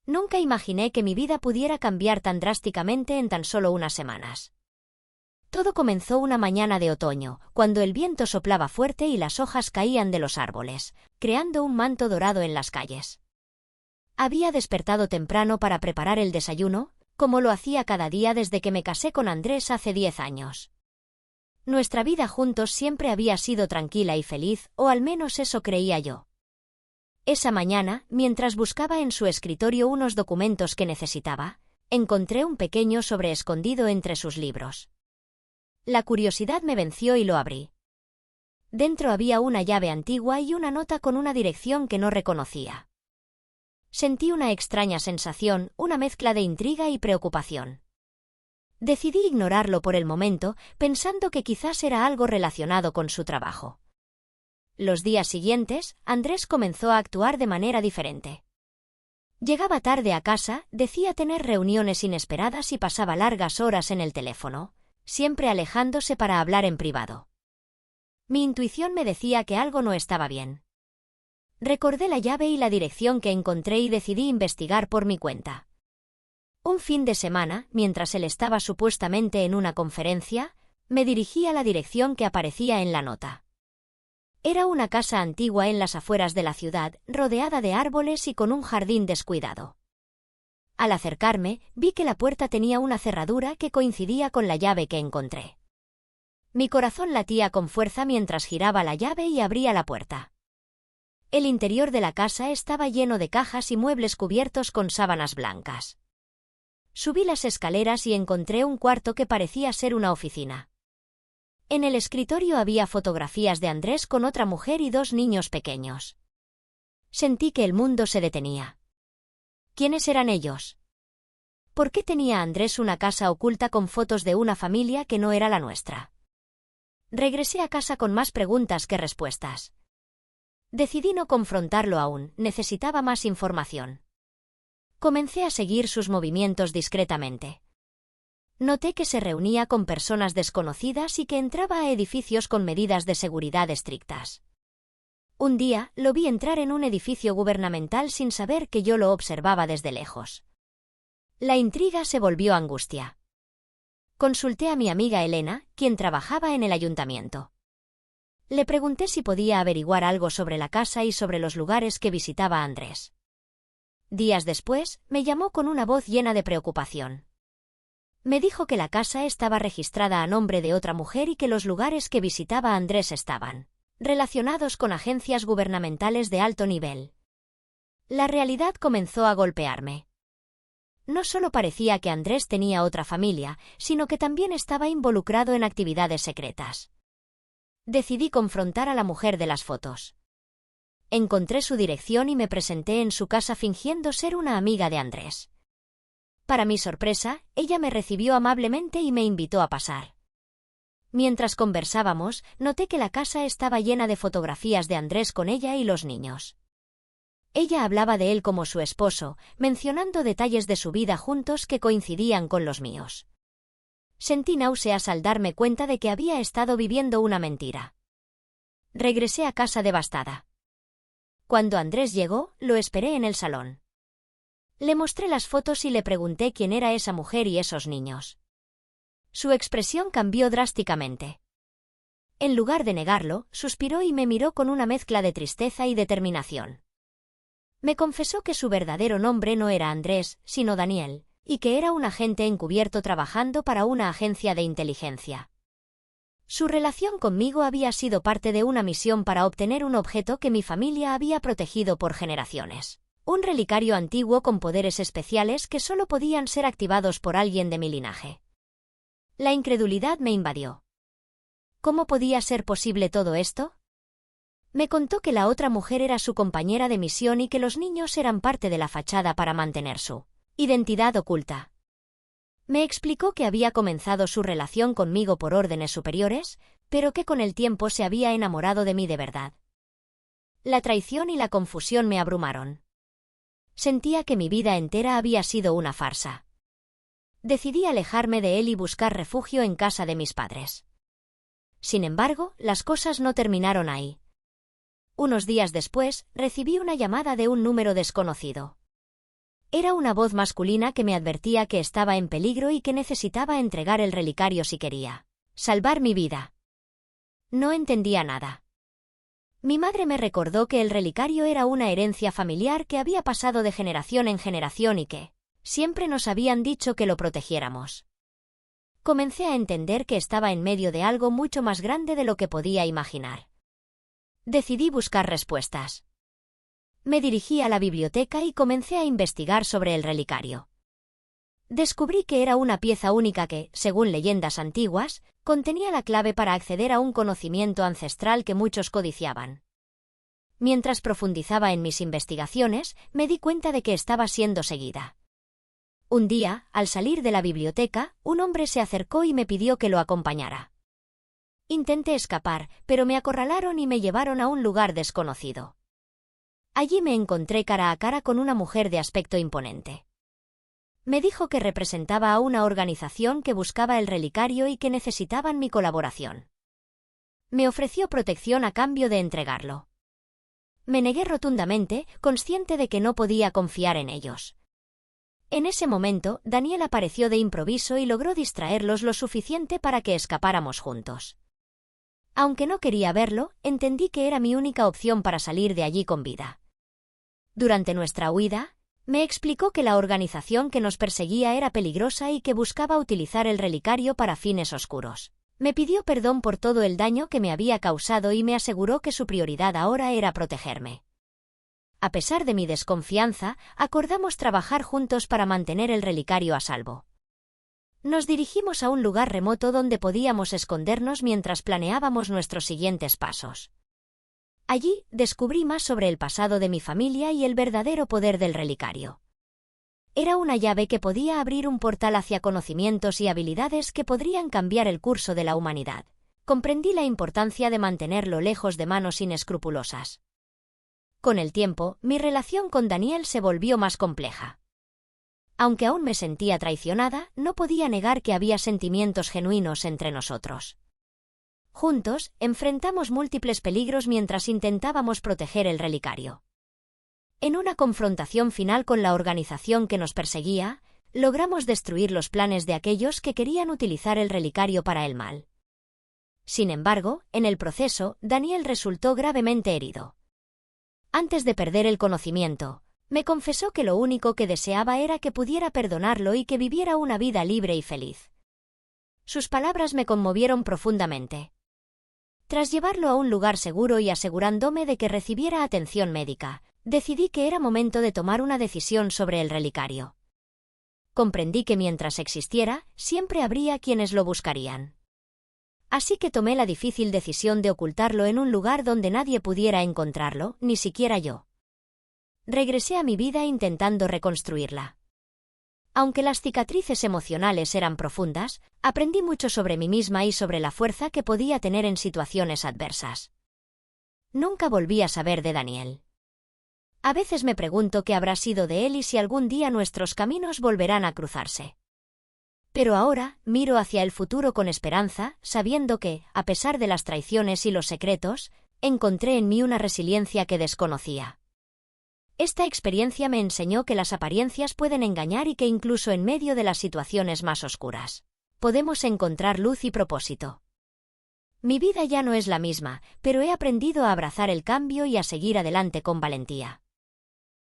Nunca imaginé que mi vida pudiera cambiar tan drásticamente en tan solo unas semanas. Todo comenzó una mañana de otoño, cuando el viento soplaba fuerte y las hojas caían de los árboles, creando un manto dorado en las calles. Había despertado temprano para preparar el desayuno, como lo hacía cada día desde que me casé con Andrés hace 10 años. Nuestra vida juntos siempre había sido tranquila y feliz, o al menos eso creía yo. Esa mañana, mientras buscaba en su escritorio unos documentos que necesitaba, encontré un pequeño sobre escondido entre sus libros. La curiosidad me venció y lo abrí. Dentro había una llave antigua y una nota con una dirección que no reconocía. Sentí una extraña sensación, una mezcla de intriga y preocupación. Decidí ignorarlo por el momento, pensando que quizás era algo relacionado con su trabajo. Los días siguientes, Andrés comenzó a actuar de manera diferente. Llegaba tarde a casa, decía tener reuniones inesperadas y pasaba largas horas en el teléfono, siempre alejándose para hablar en privado. Mi intuición me decía que algo no estaba bien. Recordé la llave y la dirección que encontré y decidí investigar por mi cuenta. Un fin de semana, mientras él estaba supuestamente en una conferencia, me dirigí a la dirección que aparecía en la nota. Era una casa antigua en las afueras de la ciudad, rodeada de árboles y con un jardín descuidado. Al acercarme, vi que la puerta tenía una cerradura que coincidía con la llave que encontré. Mi corazón latía con fuerza mientras giraba la llave y abría la puerta. El interior de la casa estaba lleno de cajas y muebles cubiertos con sábanas blancas. Subí las escaleras y encontré un cuarto que parecía ser una oficina. En el escritorio había fotografías de Andrés con otra mujer y 2 niños pequeños. Sentí que el mundo se detenía. ¿Quiénes eran ellos? ¿Por qué tenía Andrés una casa oculta con fotos de una familia que no era la nuestra? Regresé a casa con más preguntas que respuestas. Decidí no confrontarlo aún, necesitaba más información. Comencé a seguir sus movimientos discretamente. Noté que se reunía con personas desconocidas y que entraba a edificios con medidas de seguridad estrictas. Un día, lo vi entrar en un edificio gubernamental sin saber que yo lo observaba desde lejos. La intriga se volvió angustia. Consulté a mi amiga Elena, quien trabajaba en el ayuntamiento. Le pregunté si podía averiguar algo sobre la casa y sobre los lugares que visitaba Andrés. Días después, me llamó con una voz llena de preocupación. Me dijo que la casa estaba registrada a nombre de otra mujer y que los lugares que visitaba Andrés estaban relacionados con agencias gubernamentales de alto nivel. La realidad comenzó a golpearme. No solo parecía que Andrés tenía otra familia, sino que también estaba involucrado en actividades secretas. Decidí confrontar a la mujer de las fotos. Encontré su dirección y me presenté en su casa fingiendo ser una amiga de Andrés. Para mi sorpresa, ella me recibió amablemente y me invitó a pasar. Mientras conversábamos, noté que la casa estaba llena de fotografías de Andrés con ella y los niños. Ella hablaba de él como su esposo, mencionando detalles de su vida juntos que coincidían con los míos. Sentí náuseas al darme cuenta de que había estado viviendo una mentira. Regresé a casa devastada. Cuando Andrés llegó, lo esperé en el salón. Le mostré las fotos y le pregunté quién era esa mujer y esos niños. Su expresión cambió drásticamente. En lugar de negarlo, suspiró y me miró con una mezcla de tristeza y determinación. Me confesó que su verdadero nombre no era Andrés, sino Daniel, y que era un agente encubierto trabajando para una agencia de inteligencia. Su relación conmigo había sido parte de una misión para obtener un objeto que mi familia había protegido por generaciones. Un relicario antiguo con poderes especiales que solo podían ser activados por alguien de mi linaje. La incredulidad me invadió. ¿Cómo podía ser posible todo esto? Me contó que la otra mujer era su compañera de misión y que los niños eran parte de la fachada para mantener su identidad oculta. Me explicó que había comenzado su relación conmigo por órdenes superiores, pero que con el tiempo se había enamorado de mí de verdad. La traición y la confusión me abrumaron. Sentía que mi vida entera había sido una farsa. Decidí alejarme de él y buscar refugio en casa de mis padres. Sin embargo, las cosas no terminaron ahí. Unos días después, recibí una llamada de un número desconocido. Era una voz masculina que me advertía que estaba en peligro y que necesitaba entregar el relicario si quería salvar mi vida. No entendía nada. Mi madre me recordó que el relicario era una herencia familiar que había pasado de generación en generación y que siempre nos habían dicho que lo protegiéramos. Comencé a entender que estaba en medio de algo mucho más grande de lo que podía imaginar. Decidí buscar respuestas. Me dirigí a la biblioteca y comencé a investigar sobre el relicario. Descubrí que era una pieza única que, según leyendas antiguas, contenía la clave para acceder a un conocimiento ancestral que muchos codiciaban. Mientras profundizaba en mis investigaciones, me di cuenta de que estaba siendo seguida. Un día, al salir de la biblioteca, un hombre se acercó y me pidió que lo acompañara. Intenté escapar, pero me acorralaron y me llevaron a un lugar desconocido. Allí me encontré cara a cara con una mujer de aspecto imponente. Me dijo que representaba a una organización que buscaba el relicario y que necesitaban mi colaboración. Me ofreció protección a cambio de entregarlo. Me negué rotundamente, consciente de que no podía confiar en ellos. En ese momento, Daniel apareció de improviso y logró distraerlos lo suficiente para que escapáramos juntos. Aunque no quería verlo, entendí que era mi única opción para salir de allí con vida. Durante nuestra huida, me explicó que la organización que nos perseguía era peligrosa y que buscaba utilizar el relicario para fines oscuros. Me pidió perdón por todo el daño que me había causado y me aseguró que su prioridad ahora era protegerme. A pesar de mi desconfianza, acordamos trabajar juntos para mantener el relicario a salvo. Nos dirigimos a un lugar remoto donde podíamos escondernos mientras planeábamos nuestros siguientes pasos. Allí descubrí más sobre el pasado de mi familia y el verdadero poder del relicario. Era una llave que podía abrir un portal hacia conocimientos y habilidades que podrían cambiar el curso de la humanidad. Comprendí la importancia de mantenerlo lejos de manos inescrupulosas. Con el tiempo, mi relación con Daniel se volvió más compleja. Aunque aún me sentía traicionada, no podía negar que había sentimientos genuinos entre nosotros. Juntos, enfrentamos múltiples peligros mientras intentábamos proteger el relicario. En una confrontación final con la organización que nos perseguía, logramos destruir los planes de aquellos que querían utilizar el relicario para el mal. Sin embargo, en el proceso, Daniel resultó gravemente herido. Antes de perder el conocimiento, me confesó que lo único que deseaba era que pudiera perdonarlo y que viviera una vida libre y feliz. Sus palabras me conmovieron profundamente. Tras llevarlo a un lugar seguro y asegurándome de que recibiera atención médica, decidí que era momento de tomar una decisión sobre el relicario. Comprendí que mientras existiera, siempre habría quienes lo buscarían. Así que tomé la difícil decisión de ocultarlo en un lugar donde nadie pudiera encontrarlo, ni siquiera yo. Regresé a mi vida intentando reconstruirla. Aunque las cicatrices emocionales eran profundas, aprendí mucho sobre mí misma y sobre la fuerza que podía tener en situaciones adversas. Nunca volví a saber de Daniel. A veces me pregunto qué habrá sido de él y si algún día nuestros caminos volverán a cruzarse. Pero ahora, miro hacia el futuro con esperanza, sabiendo que, a pesar de las traiciones y los secretos, encontré en mí una resiliencia que desconocía. Esta experiencia me enseñó que las apariencias pueden engañar y que incluso en medio de las situaciones más oscuras, podemos encontrar luz y propósito. Mi vida ya no es la misma, pero he aprendido a abrazar el cambio y a seguir adelante con valentía.